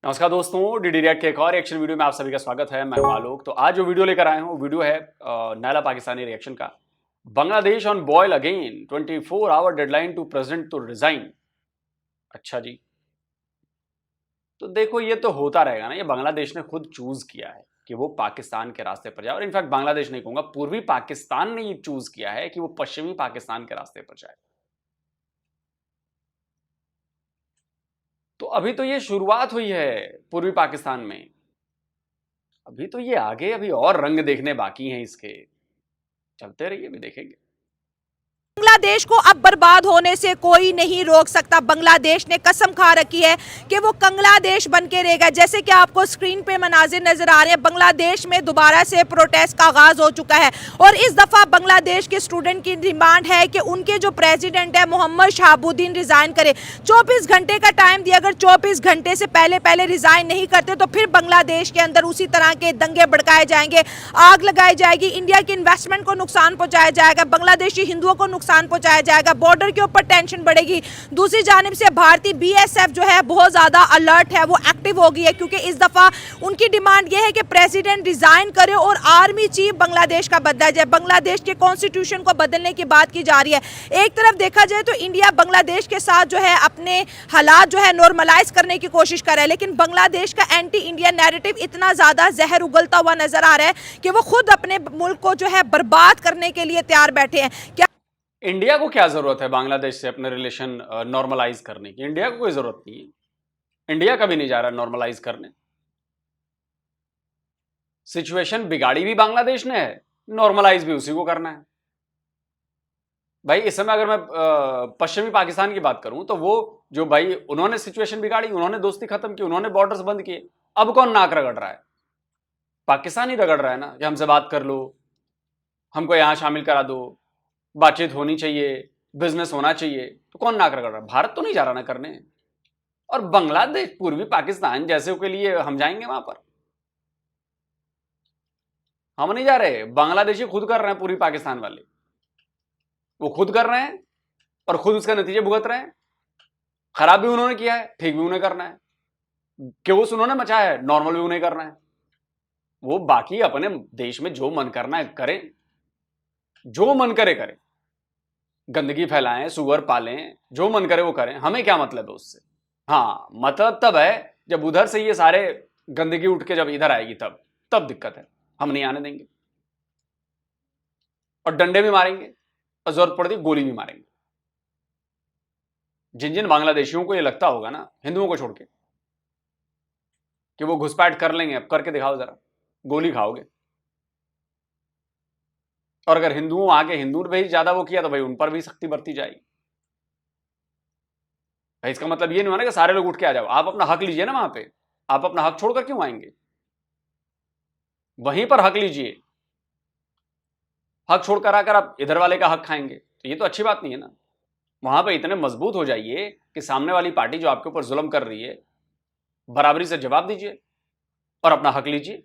नमस्कार दोस्तों, DD react के एक और रिएक्शन वीडियो में आप सभी का स्वागत है। मैं हूं आलोक। तो आज जो वीडियो लेकर आए हूं वीडियो है नैला पाकिस्तानी रिएक्शन का। Bangladesh on boil again, 24 hour deadline to president to resign. अच्छा जी, तो देखो ये तो होता रहेगा ना। ये बांग्लादेश ने खुद चूज किया है कि वो पाकिस्तान के रास्ते पर जाए, और इनफैक्ट बांग्लादेश नहीं कहूंगा, पूर्वी पाकिस्तान ने ये चूज किया है कि वो पश्चिमी पाकिस्तान के रास्ते पर जाए। तो अभी तो ये शुरुआत हुई है पूर्वी पाकिस्तान में, अभी तो ये आगे अभी और रंग देखने बाकी हैं इसके। चलते रहिए, भी देखेंगे। बांग्लादेश को अब बर्बाद होने से कोई नहीं रोक सकता। बांग्लादेश ने कसम खा रखी है कि वो कंगलादेश बन के रहेगा। जैसे कि आपको स्क्रीन पे मनाजिर नजर आ रहे हैं, बांग्लादेश में दोबारा से प्रोटेस्ट का आगाज हो चुका है। और इस दफा बांग्लादेश के स्टूडेंट की डिमांड है कि उनके जो प्रेसिडेंट है मोहम्मद शहाबुद्दीन रिजाइन करे। 24 घंटे का टाइम दिया, अगर 24 घंटे से पहले रिजाइन नहीं करते तो फिर बांग्लादेश के अंदर उसी तरह के दंगे भड़काए जाएंगे, आग लगाई जाएगी, इंडिया की इन्वेस्टमेंट को नुकसान पहुंचाया जाएगा, बांग्लादेशी हिंदुओं को नुकसान पहुंचाया जाएगा, बॉर्डर के ऊपर टेंशन बढ़ेगी। दूसरी जानिब से भारतीय बीएसएफ जो है बहुत ज्यादा अलर्ट है, वो एक्टिव हो गई है, क्योंकि इस दफा उनकी डिमांड यह है कि प्रेसिडेंट रिजाइन करे और आर्मी चीफ बांग्लादेश का बदला जाए। बांग्लादेश के कॉन्स्टिट्यूशन को बदलने की बात की जा रही है। एक तरफ देखा जाए तो इंडिया बांग्लादेश के साथ जो है अपने हालात जो है नॉर्मलाइज करने की कोशिश कर रहा है, लेकिन बांग्लादेश का एंटी इंडिया नैरेटिव इतना ज्यादा जहर उगलता हुआ नजर आ रहा है कि वो खुद अपने मुल्क को जो है बर्बाद करने के लिए तैयार बैठे हैं। क्या इंडिया को क्या जरूरत है बांग्लादेश से अपने रिलेशन नॉर्मलाइज करने की? इंडिया को कोई जरूरत नहीं है। इंडिया कभी नहीं जा रहा नॉर्मलाइज करने। सिचुएशन बिगाड़ी भी बांग्लादेश ने है, नॉर्मलाइज भी उसी को करना है। भाई इस समय अगर मैं पश्चिमी पाकिस्तान की बात करूं तो वो जो भाई उन्होंने सिचुएशन बिगाड़ी, उन्होंने दोस्ती खत्म की, उन्होंने बॉर्डर्स बंद किए। अब कौन नाक रगड़ रहा है? पाकिस्तान ही रगड़ रहा है ना कि हमसे बात कर लो, हमको यहां शामिल करा दो, बातचीत होनी चाहिए, बिजनेस होना चाहिए। तो कौन नाक रगड़ रहा है? भारत तो नहीं जा रहा ना करने। और बांग्लादेश, पूर्वी पाकिस्तान जैसे के लिए हम जाएंगे वहां पर? हम नहीं जा रहे, बांग्लादेशी खुद कर रहे हैं। पूर्वी पाकिस्तान वाले वो खुद कर रहे हैं और खुद उसका नतीजे भुगत रहे हैं। खराब भी उन्होंने किया है, ठीक भी उन्हें करना है। केओस उन्होंने मचाया है, नॉर्मल भी उन्हें करना है। वो बाकी अपने देश में जो मन करना है करें, जो मन करे करें, गंदगी फैलाएं, सुअर पालें, जो मन करे वो करें। हमें क्या मतलब है उससे? हाँ, मतलब तब है जब उधर से ये सारे गंदगी उठ के जब इधर आएगी, तब दिक्कत है। हम नहीं आने देंगे, और डंडे भी मारेंगे, और जरूरत पड़ती गोली भी मारेंगे। जिन जिन बांग्लादेशियों को ये लगता होगा ना, हिंदुओं को छोड़ के, कि वो घुसपैठ कर लेंगे, अब करके दिखाओ जरा, गोली खाओगे। और अगर हिंदुओं आगे हिंदू ने भी ज्यादा वो किया तो भाई उन पर भी सख्ती बरती जाएगी। भाई इसका मतलब ये नहीं होना कि सारे लोग उठ के आ जाओ। आप अपना हक लीजिए ना वहां पे। आप अपना हक छोड़कर क्यों आएंगे? वहीं पर हक लीजिए। हक छोड़कर आकर आप इधर वाले का हक खाएंगे तो ये तो अच्छी बात नहीं है ना। वहां पे इतने मजबूत हो जाइए कि सामने वाली पार्टी जो आपके ऊपर जुल्म कर रही है, बराबरी से जवाब दीजिए और अपना हक लीजिए।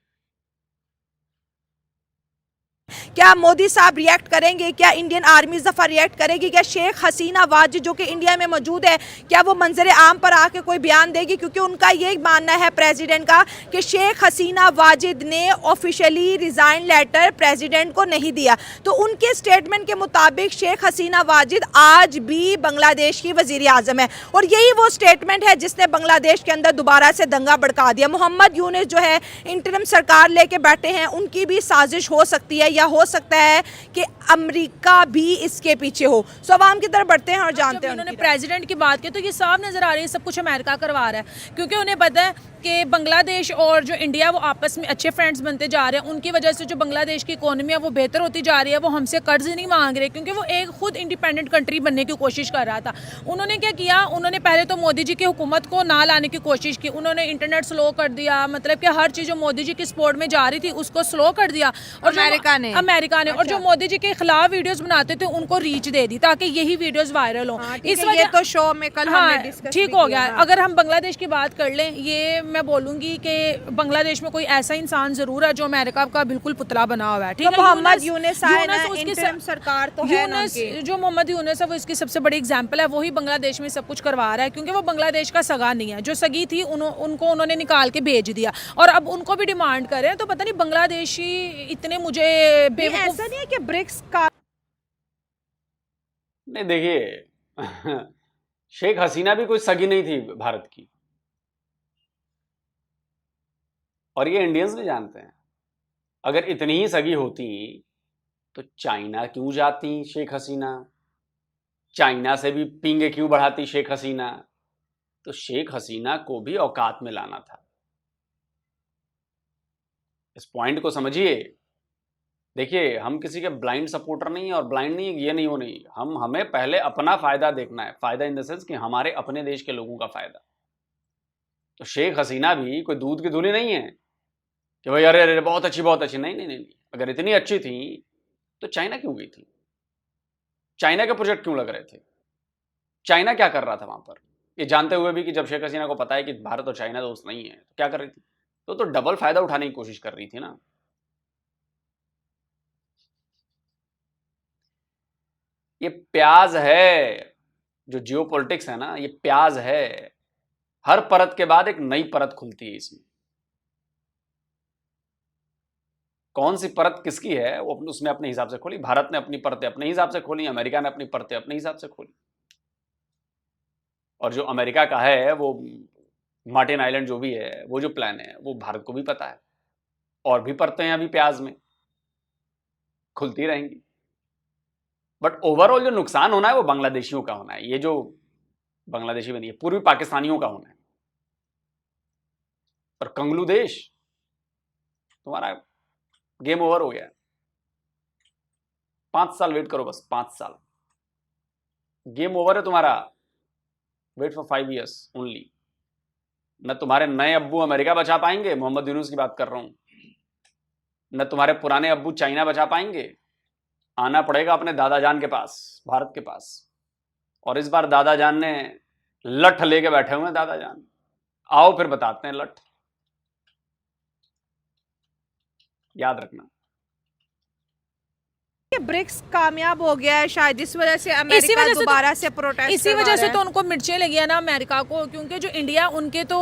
क्या मोदी साहब रिएक्ट करेंगे? क्या इंडियन आर्मी इस दफा रिएक्ट करेगी? क्या शेख हसीना वाजिद जो कि इंडिया में मौजूद है, क्या वो मंजर आम पर आके कोई बयान देगी? क्योंकि उनका ये मानना है प्रेसिडेंट का कि शेख हसीना वाजिद ने ऑफिशियली रिजाइन लेटर प्रेसिडेंट को नहीं दिया। तो उनके स्टेटमेंट के मुताबिक शेख हसीना वाजिद आज भी बांग्लादेश की वजीर आजम है, और यही वो स्टेटमेंट है जिसने बांग्लादेश के अंदर दोबारा से दंगा भड़का दिया। मोहम्मद यूनुस जो है इंटरिम सरकार लेके बैठे हैं, उनकी भी साजिश हो सकती है, या हो सकता है कि अमेरिका भी इसके पीछे हो। सो आवाम की तरफ बढ़ते हैं और जानते हैं। उन्होंने प्रेसिडेंट की बात की तो ये साफ नजर आ रही है सब कुछ अमेरिका करवा रहा है, क्योंकि उन्हें पता है कि बांग्लादेश और जो इंडिया वो आपस में अच्छे फ्रेंड्स बनते जा रहे हैं। उनकी वजह से जो बांग्लादेश की इकोनॉमी है वो बेहतर होती जा रही है। वो हमसे कर्ज नहीं मांग रहे, क्योंकि वो एक खुद इंडिपेंडेंट कंट्री बनने की कोशिश कर रहा था। उन्होंने क्या किया, उन्होंने पहले तो मोदी जी की हुकूमत को ना लाने की कोशिश की। उन्होंने इंटरनेट स्लो कर दिया, मतलब कि हर चीज़ जो मोदी जी की सपोर्ट में जा रही थी उसको स्लो कर दिया। और अमेरिका ने और जो मोदी जी के खिलाफ वीडियोस बनाते थे उनको रीच दे दी ताकि यही वीडियोस वायरल हो। इस वजह तो शो में कल हाँ ठीक हो गया। अगर हम बांग्लादेश की बात कर लें, ये मैं बोलूंगी कि बांग्लादेश में कोई ऐसा इंसान जरूर है जो अमेरिका का बिल्कुल पुतला बना हुआ है, ठीक तो है। मोहम्मद यूनुस आए ना, उसकी इंटरिम सरकार तो है ना यूनुस, उनकी। जो मोहम्मद यूनुस है वो इसकी सबसे बड़ी एग्जांपल है। वही बांग्लादेश में सब कुछ करवा रहा है, क्योंकि वो बांग्लादेश का सगा नहीं है। जो सगी थी उनको उन्होंने निकाल के भेज दिया, और अब उनको भी डिमांड कर रहे हैं। तो पता नहीं बांग्लादेशी इतने मुझे बेवकूफ। ऐसा नहीं है कि ब्रिक्स का नहीं, देखिए शेख हसीना भी कोई सगी नहीं थी भारत की, और ये इंडियंस भी जानते हैं। अगर इतनी ही सगी होती तो चाइना क्यों जाती शेख हसीना? चाइना से भी पींगे क्यों बढ़ाती शेख हसीना? तो शेख हसीना को भी औकात में लाना था। इस पॉइंट को समझिए। देखिए, हम किसी के ब्लाइंड सपोर्टर नहीं है, और ब्लाइंड नहीं, ये नहीं, वो नहीं। हमें पहले अपना फायदा देखना है। फायदा इन द सेंस कि हमारे अपने देश के लोगों का फायदा। तो शेख हसीना भी कोई दूध की धुली नहीं है कि भाई अरे अरे बहुत अच्छी बहुत अच्छी। नहीं नहीं नहीं, अगर इतनी अच्छी थी तो चाइना क्यों गई थी? चाइना के प्रोजेक्ट क्यों लग रहे थे? चाइना क्या कर रहा था वहां पर, ये जानते हुए भी कि जब शेख हसीना को पता है कि भारत और चाइना दोस्त नहीं है, तो क्या कर रही थी? तो डबल फायदा उठाने की कोशिश कर रही थी ना। ये प्याज है, जो जियोपॉलिटिक्स है ना, ये प्याज है। हर परत के बाद एक नई परत खुलती है इसमें। कौन सी परत किसकी है वो उसने अपने हिसाब से खोली। भारत ने अपनी परतें अपने हिसाब से खोली, अमेरिका ने अपनी परतें अपने हिसाब से खोली। और जो अमेरिका का है वो मार्टिन आइलैंड जो भी है, वो जो प्लान है वो भारत को भी पता है। और भी परतें हैं अभी प्याज में, खुलती रहेंगी। बट ओवरऑल जो नुकसान होना है वो बांग्लादेशियों का होना है। ये जो बांग्लादेशी बनी है, पूर्वी पाकिस्तानियों का होना है। और कंगलू देश, तुम्हारा गेम ओवर हो गया। 5 साल वेट करो, बस 5 साल, गेम ओवर है तुम्हारा। Wait for 5 years only. न तुम्हारे नए अब्बू अमेरिका बचा पाएंगे, मोहम्मद यूनुस की बात कर रहा हूं, न तुम्हारे पुराने अब्बू चाइना बचा पाएंगे। आना पड़ेगा अपने दादा जान के पास, भारत के पास। और इस बार दादा जान ने लठ लेके बैठे हुए हैं। दादा जान, आओ फिर बताते हैं लठ। याद रखना। ब्रिक्स कामयाब हो गया है शायद, इस वजह से इसी अमेरिका वजह से दोबारा से प्रोटेस्ट इसी वजह से तो उनको मिर्चें लगी है ना अमेरिका को, क्योंकि जो इंडिया उनके तो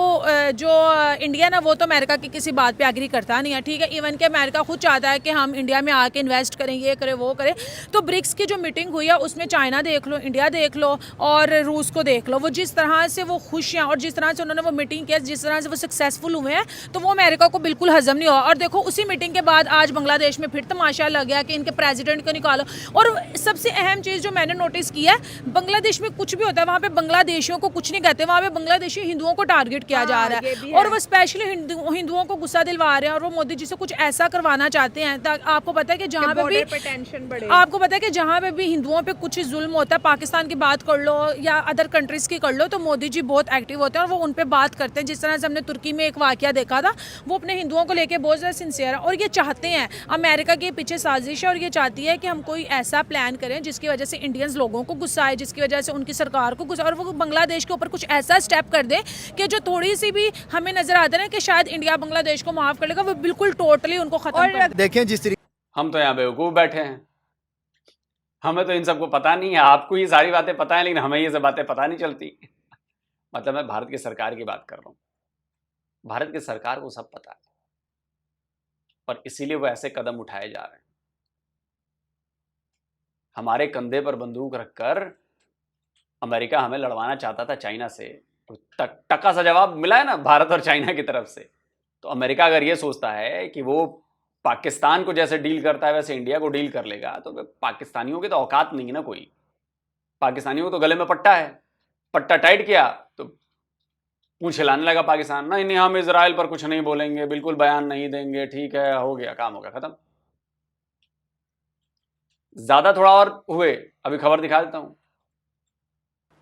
जो इंडिया ना वो तो अमेरिका की किसी बात पे एग्री करता नहीं है, ठीक है। इवन के अमेरिका खुद चाहता है कि हम इंडिया में आके इन्वेस्ट करें, ये करें वो करें। तो ब्रिक्स की जो मीटिंग हुई है उसमें चाइना देख लो, इंडिया देख लो और रूस को देख लो, वो जिस तरह से वो खुश हैं और जिस तरह से उन्होंने वो मीटिंग किया, जिस तरह से वो सक्सेसफुल हुए हैं, तो वो अमेरिका को बिल्कुल हजम नहीं हुआ। और देखो उसी मीटिंग के बाद आज बांग्लादेश में फिर तमाशा लग गया कि इनके प्रेसिडेंट को निकालो। और सबसे अहम चीज़ जो मैंने नोटिस किया है, बांग्लादेश में कुछ भी होता है वहाँ पे बांग्लादेशियों को कुछ नहीं कहते, वहाँ पे बांग्लादेशी हिंदुओं को टारगेट किया जा रहा है। और वो स्पेशली हिंदुओं को गुस्सा दिलवा रहे हैं, और वो मोदी जी से कुछ ऐसा करवाना चाहते हैं। आपको पता है कि जहाँ पे भी टेंशन बढ़े, आपको पता है कि जहाँ पे भी हिंदुओं पे कुछ जुल्म होता है, पाकिस्तान की बात कर लो या अदर कंट्रीज की कर लो, तो मोदी जी बहुत एक्टिव होते हैं और वो उन पे बात करते हैं। जिस तरह से हमने तुर्की में एक वाकया देखा था, वो अपने हिंदुओं को लेके बहुत ज़्यादा सिंसियर है। और ये चाहते हैं, अमेरिका के पीछे साजिश है, और ये चाहती है कि हम कोई ऐसा प्लान करें जिसकी वजह से इंडियंस लोगों को गुस्सा आए, जिसकी वजह से उनकी सरकार को गुस्सा, और वो बांग्लादेश के ऊपर कुछ ऐसा स्टेप कर दे कि जो थोड़ी सी भी हमें नजर आता है कि शायद इंडिया बांग्लादेश को माफ कर लेगा, वो बिल्कुल टोटली उनको खत्म कर। देखें जिस तरीके हम तो यहाँ बेवकूफ बैठे हैं, हमें तो इन सबको पता नहीं है। आपको ये सारी बातें पता है, लेकिन हमें ये सब बातें पता नहीं चलती। मतलब मैं भारत की सरकार की बात कर रहा हूँ। भारत की सरकार को सब पता है, और इसीलिए वो ऐसे कदम उठाए जा रहे हैं। हमारे कंधे पर बंदूक रखकर अमेरिका हमें लड़वाना चाहता था चाइना से, तो टका सा जवाब मिला है ना भारत और चाइना की तरफ से। तो अमेरिका अगर ये सोचता है कि वो पाकिस्तान को जैसे डील करता है वैसे इंडिया को डील कर लेगा, तो पाकिस्तानियों की तो औकात नहीं है ना कोई। पाकिस्तानियों को तो गले में पट्टा है, पट्टा टाइट किया तो पूंछ हिलाने लगा पाकिस्तान। नहीं नहीं, हम इजराइल पर कुछ नहीं बोलेंगे, बिल्कुल बयान नहीं देंगे, ठीक है, हो गया, काम हो गया, खत्म। ज्यादा थोड़ा और हुए, अभी खबर दिखा देता हूं।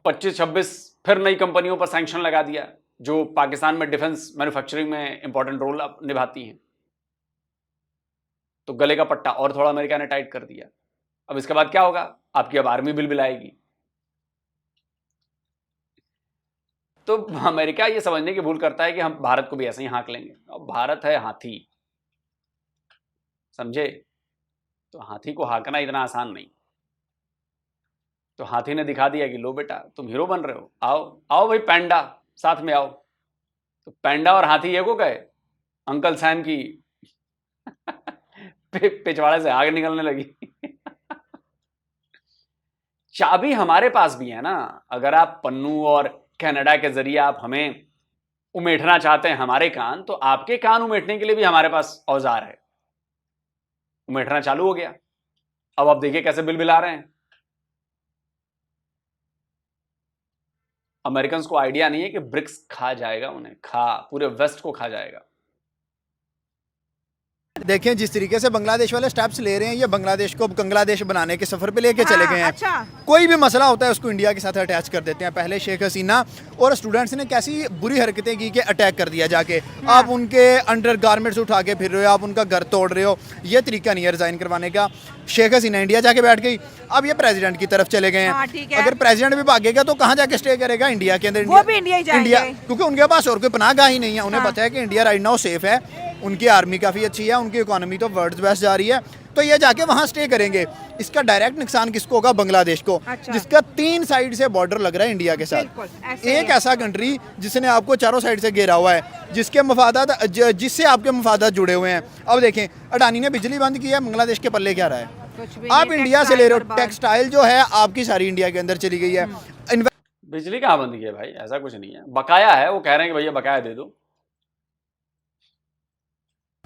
25-26 फिर नई कंपनियों पर सैंक्शन लगा दिया जो पाकिस्तान में डिफेंस मैन्युफैक्चरिंग में इंपॉर्टेंट रोल निभाती हैं। तो गले का पट्टा और थोड़ा अमेरिका ने टाइट कर दिया। अब इसके बाद क्या होगा? आपकी अब आर्मी बिल आएगी। तो अमेरिका ये समझने की भूल करता है कि हम भारत को भी ऐसे ही हाँक लेंगे। अब भारत है हाथी, समझे? तो हाथी को हाँकना इतना आसान नहीं। तो हाथी ने दिखा दिया कि लो बेटा तुम हीरो बन रहे हो, आओ आओ भाई पैंडा साथ में आओ। तो पैंडा और हाथी ये को गए, अंकल सैम की पिछवाड़े से आग निकलने लगी। चाबी हमारे पास भी है ना। अगर आप पन्नू और कनाडा के जरिए आप हमें उमेटना चाहते हैं हमारे कान, तो आपके कान उमेटने के लिए भी हमारे पास औजार है। उमेटना चालू हो गया। अब आप देखिए कैसे बिल बिला रहे हैं। अमेरिकन को आइडिया नहीं है कि ब्रिक्स खा जाएगा उन्हें, पूरे वेस्ट को खा जाएगा। देखें जिस तरीके से बांग्लादेश वाले स्टेप्स ले रहे हैं, ये बांग्लादेश को बांग्लादेश बनाने के सफर पे लेके चले गए हैं। अच्छा। कोई भी मसला होता है उसको इंडिया के साथ अटैच कर देते हैं। पहले शेख हसीना और स्टूडेंट्स ने कैसी बुरी हरकतें की कि अटैक कर दिया जाके। आप उनके अंडर गारमेंट्स उठा के फिर रहे हो, आप उनका घर तोड़ रहे हो। ये तरीका नहीं है रिजाइन करवाने का। शेख हसीना इंडिया जाके बैठ गई, अब ये प्रेसिडेंट की तरफ चले गए हाँ, हैं। ठीक है। अगर प्रेसिडेंट भी भागेगा तो कहाँ जाके स्टे करेगा? इंडिया के अंदर। वो भी इंडिया ही जाएंगे। क्योंकि उनके पास और कोई पनाहगाह ही नहीं है। उन्हें पता है कि इंडिया राइट नाउ सेफ है, उनकी आर्मी काफ़ी अच्छी है, उनकी इकोनॉमी तो वर्ल्ड बेस्ट जा रही है, तो ये जाके वहाँ स्टे करेंगे। इसका डायरेक्ट नुकसान किसको होगा? बांग्लादेश को। अच्छा। जिसका 3 साइड से बॉर्डर लग रहा है इंडिया के बिल्कुल, साथ। ऐसे एक ही। ऐसा कंट्री जिसने आपको चारों साइड से घेरा हुआ है, जिसके मफादात जिससे आपके मफादात जुड़े हुए हैं। अब देखें अडानी ने बिजली बंद की है, बांग्लादेश के पल्ले क्या रहा है? कुछ भी आप नहीं, इंडिया से ले रहे हो, बर्बाद। टेक्सटाइल जो है आपकी सारी इंडिया के अंदर चली गई है। बिजली कहाँ बंद की है भाई? ऐसा कुछ नहीं है, बकाया है। वो कह रहे हैं कि भैया बकाया दे दो।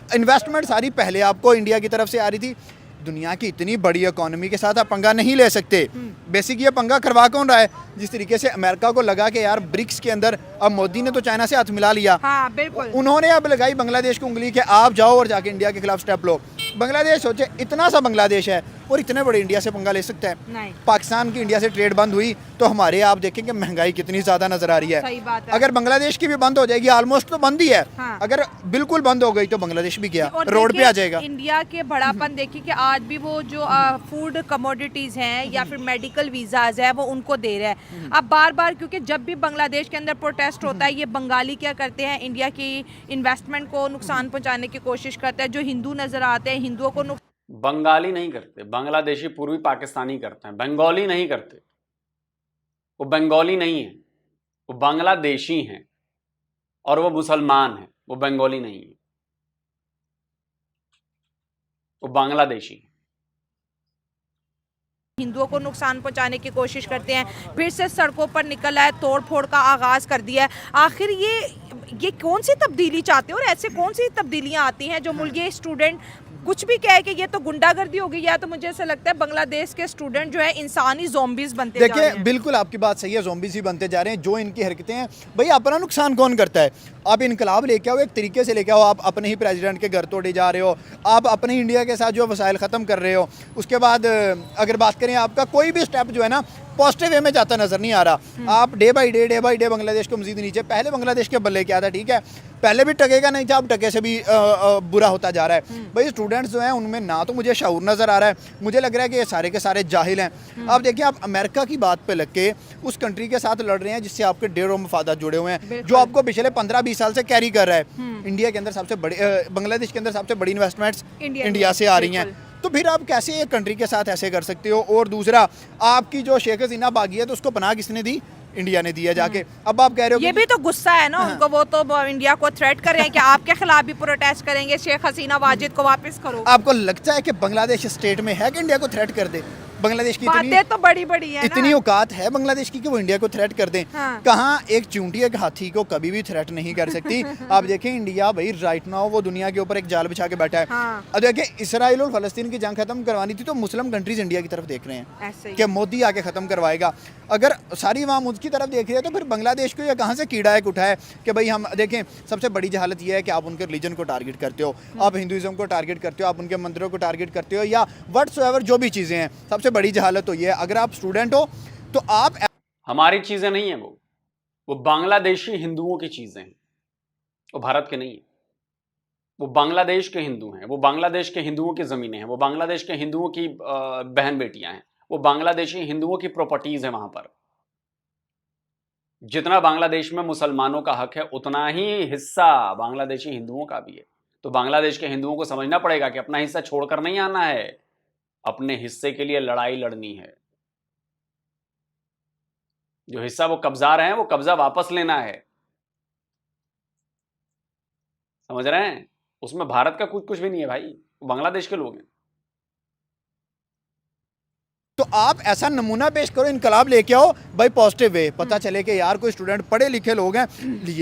इन्वेस्टमेंट सारी पहले आपको इंडिया की तरफ से आ रही थी। दुनिया की इतनी बड़ी इकोनॉमी के साथ आप पंगा नहीं ले सकते। बेसिक ये पंगा करवा कौन रहा है? जिस तरीके से अमेरिका को लगा कि यार ब्रिक्स के अंदर, अब मोदी ने तो चाइना से हाथ मिला लिया, हाँ बिल्कुल। उन्होंने अब लगाई बांग्लादेश को उंगली कि आप जाओ और जाके इंडिया के खिलाफ स्टेप लो। बांग्लादेश सोचे इतना सा बांग्लादेश है और इतने बड़े इंडिया से पंगा ले सकता है? नहीं। पाकिस्तान की इंडिया से ट्रेड बंद हुई तो हमारे आप देखेंगे महंगाई कितनी ज्यादा नजर आ रही सही है। बात है। अगर बांग्लादेश की भी बंद हो जाएगी, ऑलमोस्ट तो बंद ही है, हाँ। अगर बिल्कुल बंद हो गई तो बांग्लादेश भी गया, और रोड पे देखिए, आ जाएगा। इंडिया के बड़ापन देखिए कि आज भी वो जो फूड कमोडिटीज हैं या फिर मेडिकल वीजाज है वो उनको दे रहा है। अब बार बार क्योंकि जब भी बांग्लादेश के अंदर प्रोटेस्ट होता है, ये बंगाली क्या करते हैं, इंडिया की इन्वेस्टमेंट को नुकसान पहुंचाने की कोशिश करते हैं। जो हिंदू नजर आते हैं हिंदुओं को बंगाली नहीं करते, बांग्लादेशी पूर्वी पाकिस्तानी करते हैं। बंगाली नहीं करते, वो बंगाली नहीं है, वो बांग्लादेशी हैं और वो मुसलमान हैं। वो बंगाली नहीं है, वो बांग्लादेशी है। हिंदुओं को नुकसान पहुंचाने की कोशिश करते हैं, फिर से सड़कों पर निकल आए, तोड़ फोड़ का आगाज कर दिया है। आखिर ये कौन सी तब्दीली चाहते हैं और ऐसे कौन सी तब्दीलियां आती हैं जो मुल्क ये स्टूडेंट कुछ भी कहे कि ये तो गुंडागर्दी हो गई, या तो मुझे ऐसा लगता है बांग्लादेश के स्टूडेंट जो है इंसानी ज़ॉम्बीज बनते जा रहे देखिए हैं। बिल्कुल आपकी बात सही है, ज़ॉम्बीज़ ही बनते जा रहे हैं। जो इनकी हरकतें हैं भाई, अपना नुकसान कौन करता है? आप इनकलाब लेके आओ, एक तरीके से लेके आओ, आप अपने ही प्रेसिडेंट के घर तोड़े जा रहे हो, आप अपने इंडिया के साथ जो वसाइल ख़त्म कर रहे हो। उसके बाद अगर बात करें, आपका कोई भी स्टेप जो है ना पॉजिटिव वे में जाता नजर नहीं आ रहा। आप डे बाई डे बांग्लादेश को मजीद नीचे, पहले बांग्लादेश के बल्ले क्या था, ठीक है पहले भी टकेगा नहीं था, अब टके से भी बुरा होता जा रहा है। भाई स्टूडेंट्स जो हैं उनमें ना तो मुझे शऊर नज़र आ रहा है, मुझे लग रहा है कि ये सारे के सारे जाहिल हैं। अब देखिए आप अमेरिका की बात पे लग के उस कंट्री के साथ लड़ रहे हैं जिससे आपके ढेरों मफादात जुड़े हुए हैं, जो आपको पिछले 15-20 साल से कैरी कर रहा है। इंडिया के अंदर सबसे बड़ी, बांग्लादेश के अंदर सबसे बड़ी इन्वेस्टमेंट्स इंडिया से आ रही हैं। तो फिर आप कैसे एक कंट्री के साथ ऐसे कर सकते हो? और दूसरा, आपकी जो शेख हसीना बागी है तो उसको पनाह किसने दी? इंडिया ने दिया जाके। अब आप कह रहे हो ये भी तो गुस्सा है ना उनको, वो तो इंडिया को थ्रेट कर रहे हैं कि आपके खिलाफ भी प्रोटेस्ट करेंगे, शेख हसीना वाजिद को वापस करो। आपको लगता है कि बांग्लादेश स्टेट में है कि इंडिया को थ्रेट कर दे? बांग्लादेश की बातें तो बड़ी बड़ी है इतनी औकात है बांग्लादेश की कि वो इंडिया को थ्रेट कर दें? हाँ। कहाँ एक चूंटी एक हाथी को कभी भी थ्रेट नहीं कर सकती। आप देखें इंडिया भाई राइट नाउ वो दुनिया के ऊपर एक जाल बिछा के बैठा है। हाँ। अब देखिए इसराइल और फलस्तीन की जंग खत्म करवानी थी तो मुस्लिम कंट्रीज इंडिया की तरफ देख रहे हैं ऐसे ही। कि मोदी आके खत्म करवाएगा। अगर सारी अवाम उसकी तरफ देख रही है तो फिर बांग्लादेश को ये कहाँ से कीड़ा एक उठा है कि भाई हम देखें। सबसे बड़ी जहालत यह है कि आप उनके रिलीजन को टारगेट करते हो, आप हिंदुइज्म को टारगेट करते हो, आप उनके मंदिरों को टारगेट करते हो, या व्हाट्सएवर जो भी चीज़ें हैं। सबसे बड़ी जहालत तो ये है, अगर आप स्टूडेंट हो तो आप, हमारी चीजें नहीं है वो बांग्लादेशी हिंदुओं की चीजें हैं, वो भारत के नहीं है। वो बांग्लादेश के हिंदू हैं, वो बांग्लादेश के हिंदुओं की जमीनें हैं, वो बांग्लादेश के हिंदुओं की बहन बेटियां हैं, वो बांग्लादेशी हिंदुओं की प्रॉपर्टीज है वहां पर। जितना बांग्लादेश में मुसलमानों का हक है उतना ही हिस्सा बांग्लादेशी हिंदुओं का भी है। तो बांग्लादेश के हिंदुओं को समझना पड़ेगा कि अपना हिस्सा छोड़कर नहीं आना है, अपने हिस्से के लिए लड़ाई लड़नी है। जो हिस्सा वो कब्जा रहे हैं वो कब्जा वापस लेना है, समझ रहे हैं? उसमें भारत का कुछ भी नहीं है भाई, बांग्लादेश के लोग हैं। तो आप ऐसा नमूना पेश करो, इनकलाब लेके आओ भाई पॉजिटिव वे, पता चले कि यार कोई स्टूडेंट पढ़े लिखे लोग हैं,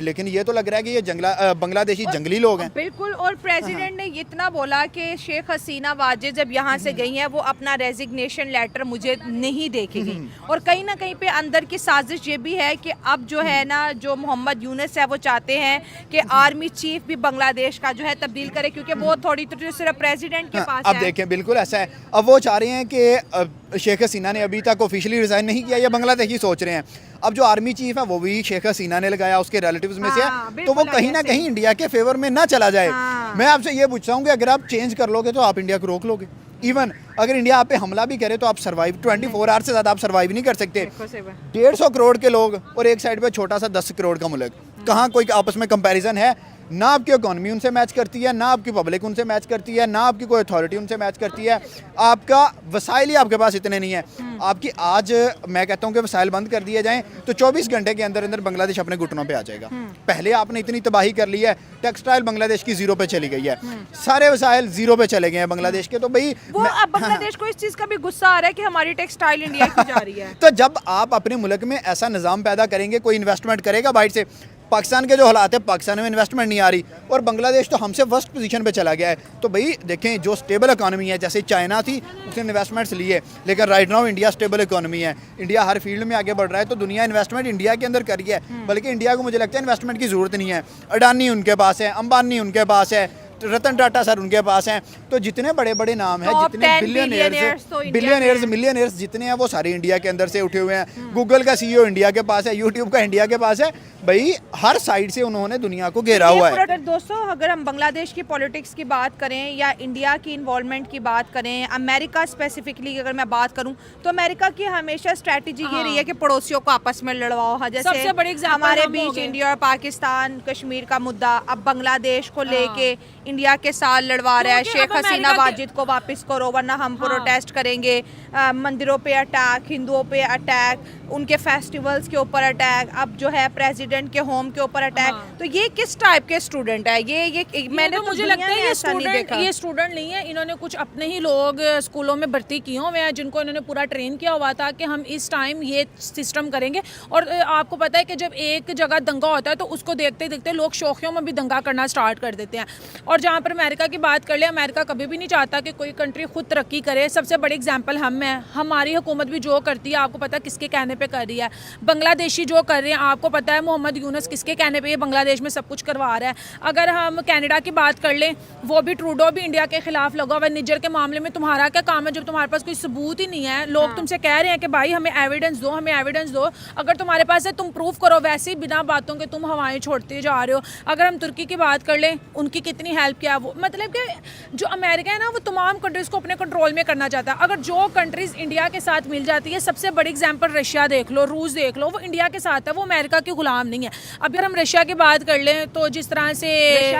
लेकिन ये तो लग रहा है कि ये बांग्लादेशी जंगली लोग हैं। बिल्कुल। और प्रेसिडेंट ने इतना बोला कि शेख हसीना वाजिद जब यहाँ से गई हैं वो अपना रेजिग्नेशन लेटर मुझे नहीं देखेगी। और कहीं ना कहीं पे अंदर की साजिश ये भी है कि अब जो है ना, जो मोहम्मद यूनुस है वो चाहते हैं कि आर्मी चीफ भी बांग्लादेश का जो है तब्दील करे, क्योंकि वो थोड़ी तो सिर्फ प्रेसिडेंट के पास अब है। देखें बिल्कुल ऐसा है, अब वो चाह रहे हैं कि शेख हसीना ने अभी तक ऑफिशियली रिजाइन नहीं किया, या बांग्लादेशी सोच रहे हैं। अब जो आर्मी चीफ है वो भी शेख हसीना ने लगाया, उसके रिलेटिव्स में से है, तो वो कहीं ना कहीं इंडिया के फेवर में ना चला जाए। मैं आपसे ये पूछता हूँ कि अगर आप चेंज कर लोगे तो आप इंडिया को रोक लोगे? इवन अगर इंडिया आप पे हमला भी करे तो आप सर्वाइव 24 आवर्स से ज़्यादा आप सर्वाइव नहीं कर सकते। 150 करोड़ के लोग और एक साइड पे छोटा सा 10 करोड़ का मुल्क, कहाँ कोई आपस में कंपैरिजन है? ना आपकी इकोनॉमी उनसे मैच करती है, ना आपकी पब्लिक उनसे मैच करती है, ना आपकी कोई अथॉरिटी उनसे मैच करती है। आपका वसाइल ही आपके पास इतने नहीं है। आपकी आज मैं कहता हूँ कि वसाइल बंद कर दिए जाएं तो 24 घंटे के अंदर अंदर बांग्लादेश अपने घुटनों पे आ जाएगा। पहले आपने इतनी तबाही कर ली है, टेक्सटाइल बांग्लादेश की जीरो पे चली गई है, सारे वसाइल जीरो पे चले गए हैं बांग्लादेश के। तो भाई वो अब बांग्लादेश को इस चीज का भी गुस्सा आ रहा है कि हमारी टेक्सटाइल इंडिया की जा रही है। तो जब आप अपने मुल्क में ऐसा निज़ाम पैदा करेंगे, कोई इन्वेस्टमेंट करेगा बाहर से। पाकिस्तान के जो हालात है, पाकिस्तान में इन्वेस्टमेंट नहीं आ रही और बांग्लादेश तो हमसे फर्स्ट पोजीशन पे चला गया है। तो भाई देखें, जो स्टेबल इकोनॉमी है, जैसे चाइना थी उसने इन्वेस्टमेंट्स लिए, लेकिन right now India stable economy है, इंडिया हर फील्ड में आगे बढ़ रहा है। तो दुनिया इन्वेस्टमेंट इंडिया के अंदर कर रही है, बल्कि इंडिया को मुझे लगता है इन्वेस्टमेंट की ज़रूरत नहीं है। अडानी उनके पास है, अंबानी उनके पास है, रतन टाटा सर उनके पास हैं। तो जितने बड़े बड़े नाम हैं, जितने बिलियनियर्स मिलियनियर्स जितने हैं, वो सारे इंडिया के अंदर से उठे हुए हैं। गूगल का सीईओ इंडिया के पास है, यूट्यूब का इंडिया के पास है। भाई हर साइड से उन्होंने दुनिया को घेरा हुआ है। दोस्तों, अगर हम बांग्लादेश की पॉलिटिक्स की बात करें या इंडिया की इन्वॉल्वमेंट की बात करें, अमेरिका स्पेसिफिकली अगर मैं बात करूं, तो अमेरिका की हमेशा स्ट्रैटेजी ये रही है कि पड़ोसियों को आपस में लड़वाओ। जैसे हमारे बीच इंडिया और पाकिस्तान कश्मीर का मुद्दा, अब बांग्लादेश को लेके इंडिया के साथ लड़वा रहा है। शेख हसीना वाजिद को वापस करो वरना हम प्रोटेस्ट करेंगे। मंदिरों पे अटैक, हिंदुओं पे अटैक, उनके फेस्टिवल्स के ऊपर अटैक, अब जो है प्रेसिडेंट के होम के ऊपर अटैक। तो ये किस टाइप के स्टूडेंट है? ये मैंने तो मुझे लगता है ये स्टूडेंट नहीं है, इन्होंने कुछ अपने ही लोग स्कूलों में भर्ती किए हुए हैं जिनको इन्होंने पूरा ट्रेन किया हुआ था कि हम इस टाइम ये सिस्टम करेंगे। और आपको पता है कि जब एक जगह दंगा होता है तो उसको देखते देखते लोग शौकियों में भी दंगा करना स्टार्ट कर देते हैं। और जहाँ पर अमेरिका की बात कर ले, अमेरिका कभी भी नहीं चाहता कि कोई कंट्री खुद तरक्की करे। सबसे बड़ी एग्जांपल हम हैं, हमारी हुकूमत भी जो करती है आपको पता है किसके कहने पे कर रही है। बांग्लादेशी जो कर रहे हैं आपको पता है मोहम्मद यूनुस किसके कहने पे ये बांग्लादेश में सब कुछ करवा रहा है। अगर हम कनाडा की बात कर लें, वो भी ट्रूडो भी इंडिया के खिलाफ लगा हुआ है। निजर के मामले में तुम्हारा क्या काम है जब तुम्हारे पास कोई सबूत ही नहीं है? लोग तुमसे कह रहे हैं कि भाई हमें एविडेंस दो, हमें एविडेंस दो। अगर तुम्हारे पास है तुम प्रूफ करो, वैसे ही बिना बातों के तुम हवाएं छोड़ते जा रहे हो। अगर हम तुर्की की बात कर लें, उनकी कितनी हेल्प किया। वो मतलब कि जो अमेरिका है ना, वो तमाम कंट्रीज को अपने कंट्रोल में करना चाहता है। अगर जो कंट्रीज इंडिया के साथ मिल जाती है, सबसे बड़ी एग्जांपल रशिया देख लो, रूस देख लो, वो इंडिया के साथ है, वो अमेरिका के गुलाम नहीं है। अब अगर हम रशिया की बात कर लें तो जिस तरह से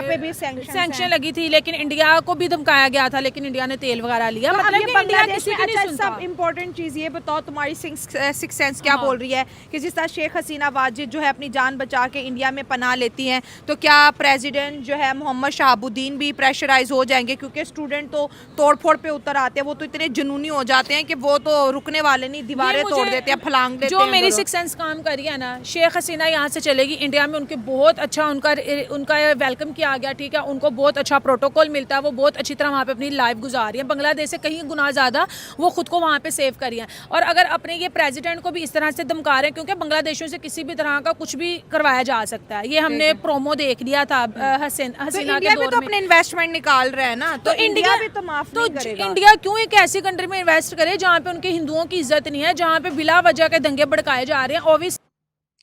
पे भी सैंक्शन लगी थी, लेकिन इंडिया को भी धमकाया गया था, लेकिन इंडिया ने तेल वगैरह लिया। तो मतलब कि इंडिया किसी की नहीं अच्छा, सुनता। सब इम्पोर्टेंट चीज ये बताओ, तुम्हारी सिक्स सेंस क्या बोल रही है कि जिस तरह शेख हसीना वाजिद जो है अपनी जान बचा के इंडिया में पनाह लेती हैं, तो क्या प्रेसिडेंट जो है मोहम्मद शहाबुद्दीन भी प्रेशराइज हो जाएंगे? क्योंकि स्टूडेंट तो तोड़फोड़ पे उतर आते हैं, वो तो इतने जुनूनी हो जाते हैं कि वो तो रुकने वाले नहीं, दीवारें तोड़ देते हैं, फलांग देते हैं। जो मेरी सिक्स सेंस काम करी है ना, शेख हसीना यहाँ से चलेगी, इंडिया में उनके बहुत अच्छा उनका वेलकम किया गया, ठीक है, उनको बहुत अच्छा प्रोटोकॉल मिलता है, वो बहुत अच्छी तरह वहाँ पे अपनी लाइफ गुजार रही है। बांग्लादेश से कहीं गुना ज़्यादा वो खुद को वहाँ पे सेव करी है। और अगर अपने ये प्रेसिडेंट को भी इस तरह से धमका रहे हैं, क्योंकि बांग्लादेशियों से किसी भी तरह का कुछ भी करवाया जा सकता है, ये हमने प्रोमो देख लिया था हसीना के दौर में। तो अपने इन्वेस्टमेंट निकाल रहे हैं ना, तो इंडिया भी तो माफ नहीं करेगा। इंडिया क्यों एक ऐसी कंट्री में इन्वेस्ट करे जहाँ पे उनके हिंदुओं की इज्जत नहीं है, जहाँ पे बिला वजह के दंगे भड़काए जा रहे हैं। ऑब्वियस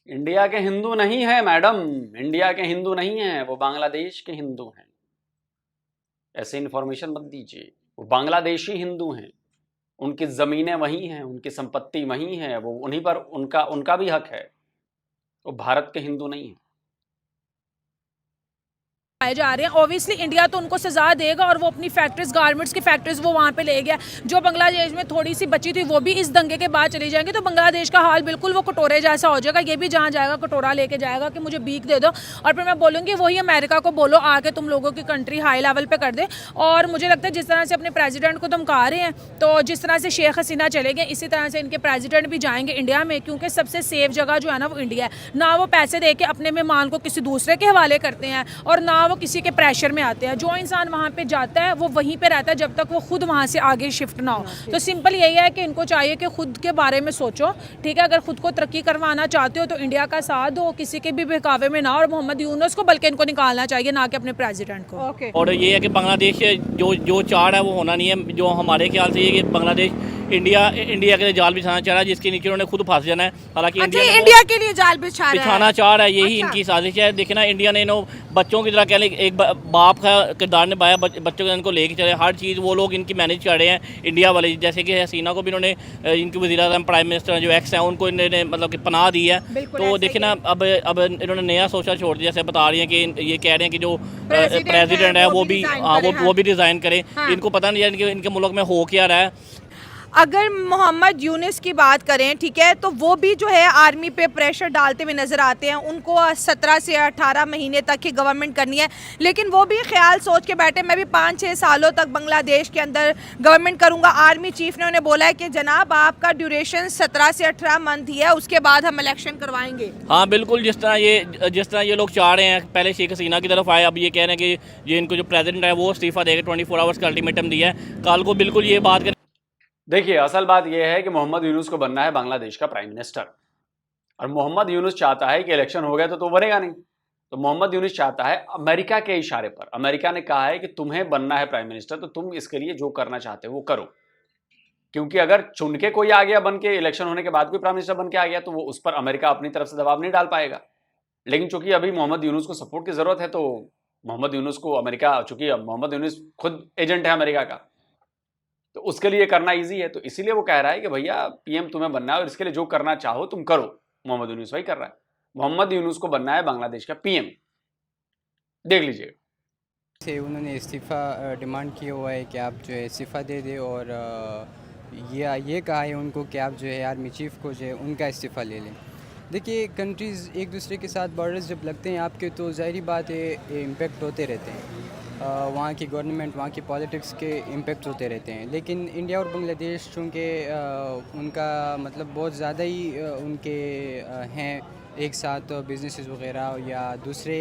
इंडिया के हिंदू नहीं है मैडम, इंडिया के हिंदू नहीं है, वो बांग्लादेश के हिंदू हैं। ऐसे इन्फॉर्मेशन मत दीजिए। वो बांग्लादेशी हिंदू हैं, उनकी ज़मीनें वहीं हैं, उनकी संपत्ति वहीं है, वो उन्हीं पर उनका भी हक है। वो भारत के हिंदू नहीं है। आए जा रहे हैं। ऑब्वियसली इंडिया तो उनको सजा देगा और वो अपनी फैक्ट्रीज, गारमेंट्स की फैक्ट्रीज वो वहाँ पे ले गया। जो बांग्लादेश में थोड़ी सी बची थी वो भी इस दंगे के बाद चली जाएंगी। तो बांग्लादेश का हाल बिल्कुल वो कटोरे जैसा हो जाएगा। ये भी जहाँ जाएगा कटोरा लेके जाएगा कि मुझे भीख दे दो, और फिर मैं बोलूँगी वही अमेरिका को बोलो आके तुम लोगों की कंट्री हाई लेवल पर कर दे। और मुझे लगता है जिस तरह से अपने प्रेसिडेंट को धमका रहे हैं, तो जिस तरह से शेख हसीना चले गए, इसी तरह से इनके प्रेसिडेंट भी जाएंगे इंडिया में, क्योंकि सबसे सेफ जगह जो है ना वो इंडिया है। ना वो पैसे दे के अपने मेहमान को किसी दूसरे के हवाले करते हैं, और ना वो किसी के प्रेशर में आते हैं। जो इंसान वहाँ पे जाता है वो वहीं पे रहता है जब तक वो खुद वहाँ से आगे शिफ्ट ना हो। तो सिंपल यही है कि इनको चाहिए कि खुद के बारे में सोचो, ठीक है। अगर खुद को तरक्की करवाना चाहते हो तो इंडिया का साथ दो, किसी के भी बहकावे में ना, और मोहम्मद यूनुस को बल्कि इनको निकालना चाहिए, ना कि अपने प्रेसिडेंट को। ओके, और ये है कि बांग्लादेश जो चार्ट है वो होना नहीं है। जो हमारे ख्याल से ये कि बांग्लादेश इंडिया के लिए जाल बिछाना चाह रहा है, जिसके नीचे उन्होंने खुद फंस जाना है। हालांकि अच्छा, इंडिया के लिए जाल बिछाना चाह रहा है, यही अच्छा। इनकी साजिश है। देखिए ना, इंडिया ने बच्चों की तरह कह लें एक बाप का किरदार निभाया, बच्चों के इनको लेके चले, हर चीज़ वो लोग इनकी मैनेज कर रहे हैं इंडिया वाले। जैसे कि हसीना को भी इन्होंने, इनकी वज़ीर-ए-आज़म प्राइम मिनिस्टर जो एक्स हैं, उनको इन्होंने मतलब कि पनाह दी है। तो देखिए ना, अब इन्होंने नया सोचा छोड़ दिया। जैसे बता रही हैं कि ये कह रहे हैं कि जो प्रेसिडेंट है वो भी रिज़ाइन करें। इनको पता नहीं है इनके मुल्क में हो क्या रहा है। अगर मोहम्मद यूनुस की बात करें, ठीक है, तो वो भी जो है आर्मी पे प्रेशर डालते हुए नजर आते हैं। उनको 17 से 18 महीने तक की गवर्नमेंट करनी है, लेकिन वो भी ख्याल सोच के बैठे मैं भी 5-6 सालों तक बांग्लादेश के अंदर गवर्नमेंट करूंगा। आर्मी चीफ ने उन्हें बोला है कि जनाब आपका ड्यूरेशन 17 से 18 मंथ ही है, उसके बाद हम इलेक्शन करवाएंगे। हाँ बिल्कुल, जिस तरह ये लोग चाह रहे हैं, पहले शेख हसीना की तरफ आए, अब ये कह रहे हैं कि ये इनको जो प्रेसिडेंट है वो इस्तीफा देगा। 24 आवर्स का अल्टीमेटम दिया है, कल को बिल्कुल ये बात करें। देखिए, असल बात यह है कि मोहम्मद यूनुस को बनना है बांग्लादेश का प्राइम मिनिस्टर, और मोहम्मद यूनुस चाहता है कि इलेक्शन हो गया तो बनेगा नहीं। तो मोहम्मद यूनुस चाहता है, अमेरिका के इशारे पर, अमेरिका ने कहा है कि तुम्हें बनना है प्राइम मिनिस्टर, तो तुम इसके लिए जो करना चाहते हो वो करो। क्योंकि अगर चुन के कोई आ गया, बन के इलेक्शन होने के बाद कोई प्राइम मिनिस्टर बन के आ गया, तो वो उस पर अमेरिका अपनी तरफ से दबाव नहीं डाल पाएगा। लेकिन चूंकि अभी मोहम्मद यूनुस को सपोर्ट की जरूरत है, तो मोहम्मद यूनुस को अमेरिका, चूंकि मोहम्मद यूनुस खुद एजेंट है अमेरिका का, तो उसके लिए करना इजी है। तो इसीलिए वो कह रहा है कि भैया पीएम तुम्हें बनना है और इसके लिए जो करना चाहो तुम करो। मोहम्मद यूनुस वही कर रहा है। मोहम्मद यूनुस को बनना है बांग्लादेश का पीएम। देख लीजिए, से उन्होंने इस्तीफ़ा डिमांड किया हुआ है कि आप जो है इस्तीफ़ा दे दें, और ये कहा है उनको कि आप जो है आर्मी चीफ़ को जो है उनका इस्तीफ़ा ले लें। देखिए, कंट्रीज़ एक दूसरे के साथ बॉर्डर्स जब लगते हैं आपके, तो ज़ाहिरी बात है इम्पेक्ट होते रहते हैं। वहाँ की गवर्नमेंट, वहाँ की पॉलिटिक्स के इम्पेक्ट होते रहते हैं। लेकिन इंडिया और बांग्लादेश चूँकि उनका मतलब बहुत ज़्यादा ही उनके हैं एक साथ बिजनेसेस वगैरह, या दूसरे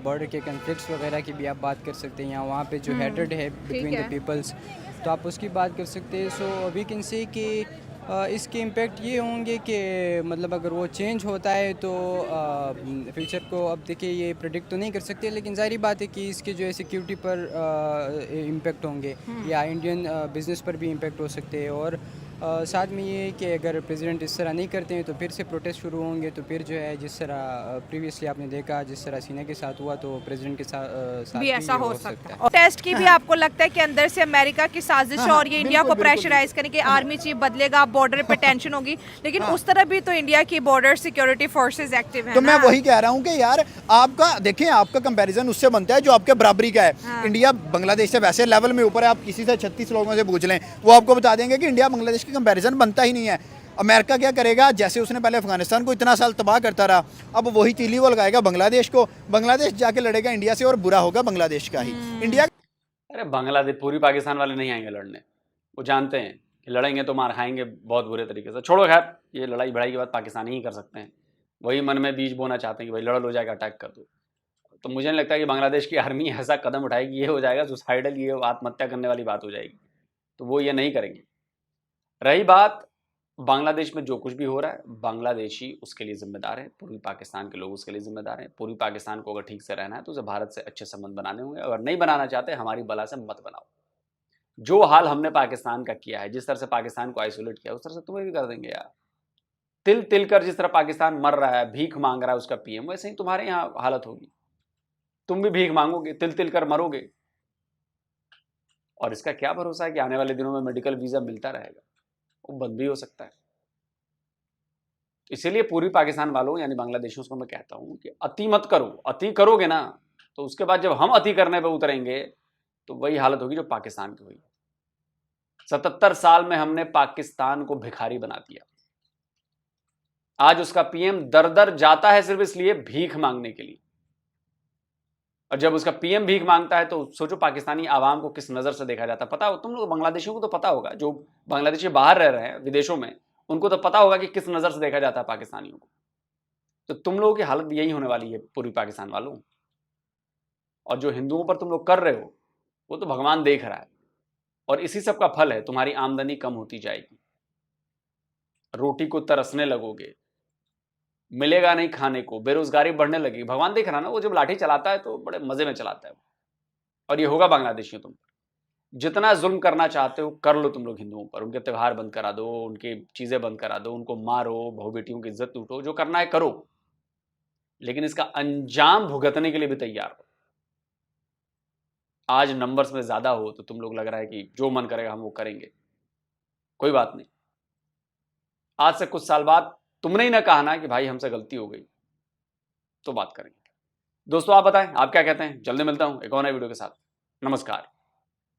बॉर्डर के कन्फ्लिक्ट्स वगैरह की भी आप बात कर सकते हैं, या वहाँ पे जो हेट्रेड है बिटवीन द पीपल्स, तो आप उसकी बात कर सकते हैं। सो वी कैन से कि इसके इम्पेक्ट ये होंगे कि मतलब अगर वो चेंज होता है तो फ्यूचर को अब देखिए ये प्रेडिक्ट तो नहीं कर सकते, लेकिन ज़ाहिर बात है कि इसके जो है सिक्योरिटी पर इम्पेक्ट होंगे, या इंडियन बिज़नेस पर भी इम्पेक्ट हो सकते हैं। और साथ में ये है कि अगर प्रेसिडेंट इस तरह नहीं करते हैं तो फिर से प्रोटेस्ट शुरू होंगे। तो फिर जो है जिस तरह प्रीवियसली आपने देखा, जिस तरह सीना के साथ हुआ, तो प्रेसिडेंट के साथ भी ये ऐसा हो सकता है। है। टेस्ट की भी आपको लगता है कि अंदर से अमेरिका की साजिश है और ये इंडिया को प्रेशराइज करें कि आर्मी चीफ बदलेगा, बॉर्डर पे टेंशन होगी, लेकिन उस तरह भी तो इंडिया की बॉर्डर सिक्योरिटी फोर्सेस एक्टिव है। तो मैं वही कह रहा हूँ कि यार आपका देखिए, आपका कंपैरिजन उससे बनता है जो आपके बराबरी का है। इंडिया बांग्लादेश से वैसे लेवल में ऊपर है, आप किसी से 36 लोगों से पूछ लें, वो आपको बता देंगे कि इंडिया बांग्लादेश की कंपैरिजन बनता ही नहीं है। अमेरिका क्या करेगा, जैसे उसने पहले अफगानिस्तान को इतना साल तबाह करता रहा, अब वही तीली वो लगाएगा बांग्लादेश को। बांग्लादेश जाके लड़ेगा इंडिया से और बुरा होगा बांग्लादेश का ही। इंडिया, अरे बांग्लादेश, पूरी पाकिस्तान वाले नहीं आएंगे लड़ने। वो जानते हैं कि लड़ेंगे तो मार खाएंगे बहुत बुरे तरीके से। छोड़ो खैर, ये लड़ाई बढ़ाई के बाद पाकिस्तान ही कर सकते हैं। वही मन में बीज बोना चाहते हैं कि भाई लड़ल हो जाएगा, अटैक कर दो। तो मुझे नहीं लगता कि बांग्लादेश की आर्मी ऐसा कदम उठाएगी, ये हो जाएगा सुसाइडल, ये आत्महत्या करने वाली बात हो जाएगी। तो वो ये नहीं करेंगे। रही बात बांग्लादेश में जो कुछ भी हो रहा है, बांग्लादेशी उसके लिए जिम्मेदार है, पूर्वी पाकिस्तान के लोग उसके लिए जिम्मेदार हैं। पूर्वी पाकिस्तान को अगर ठीक से रहना है तो उसे भारत से अच्छे संबंध बनाने होंगे। अगर नहीं बनाना चाहते, हमारी बला से मत बनाओ। जो हाल हमने पाकिस्तान का किया है, जिस तरह से पाकिस्तान को आइसोलेट किया, उस तरह से तुम्हें भी कर देंगे यार। तिल तिल कर जिस तरह पाकिस्तान मर रहा है, भीख मांग रहा है उसका पीएम, वैसे ही तुम्हारे यहाँ हालत होगी। तुम भी भीख मांगोगे, तिल तिल कर मरोगे। और इसका क्या भरोसा है कि आने वाले दिनों में मेडिकल वीजा मिलता रहेगा? वो बंद भी हो सकता है। इसीलिए पूर्वी पाकिस्तान वालों यानी बांग्लादेशियों को मैं कहता हूं कि अति मत करो। अति करोगे ना तो उसके बाद जब हम अति करने पे उतरेंगे तो वही हालत होगी जो पाकिस्तान की हुई। 77 साल में हमने पाकिस्तान को भिखारी बना दिया। आज उसका पीएम दर दर जाता है सिर्फ इसलिए भीख मांगने के लिए। और जब उसका पीएम भीख मांगता है तो सोचो पाकिस्तानी आवाम को किस नजर से देखा जाता है। पता हो तुम लोग, बांग्लादेशियों को तो पता होगा, जो बांग्लादेशी बाहर रह रहे हैं विदेशों में, उनको तो पता होगा कि किस नजर से देखा जाता है पाकिस्तानियों को। तो तुम लोगों की हालत यही होने वाली है पूर्वी पाकिस्तान वालों। और जो हिंदुओं पर तुम लोग कर रहे हो वो तो भगवान देख रहा है, और इसी सब का फल है तुम्हारी आमदनी कम होती जाएगी, रोटी को तरसने लगोगे, मिलेगा नहीं खाने को, बेरोजगारी बढ़ने लगेगी। भगवान देख रहा है ना, वो जब लाठी चलाता है तो बड़े मजे में चलाता है। और ये होगा बांग्लादेशियों तुम पर। जितना जुल्म करना चाहते हो कर लो तुम लोग हिंदुओं पर, उनके त्यौहार बंद करा दो, उनकी चीजें बंद करा दो, उनको मारो, बहु बेटियों की इज्जत लूटो, जो करना है करो, लेकिन इसका अंजाम भुगतने के लिए भी तैयार हो। आज नंबर्स में ज्यादा हो तो तुम लोग लग रहा है कि जो मन करेगा हम वो करेंगे। कोई बात नहीं, आज से कुछ साल बाद तुमने ही ना कहा ना कि भाई हमसे गलती हो गई, तो बात करेंगे। दोस्तों आप बताएं, आप क्या कहते हैं। जल्दी मिलता हूं एक और नए वीडियो के साथ। नमस्कार,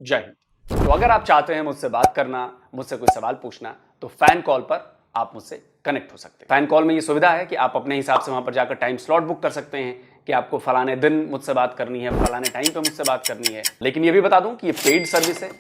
जय हिंद। तो अगर आप चाहते हैं मुझसे बात करना, मुझसे कोई सवाल पूछना, तो फैन कॉल पर आप मुझसे कनेक्ट हो सकते हैं। फैन कॉल में ये सुविधा है कि आप अपने हिसाब से वहां पर जाकर टाइम स्लॉट बुक कर सकते हैं कि आपको फलाने दिन मुझसे बात करनी है, फलाने टाइम पे मुझसे बात करनी है। लेकिन ये भी बता दूं कि ये पेड सर्विस है,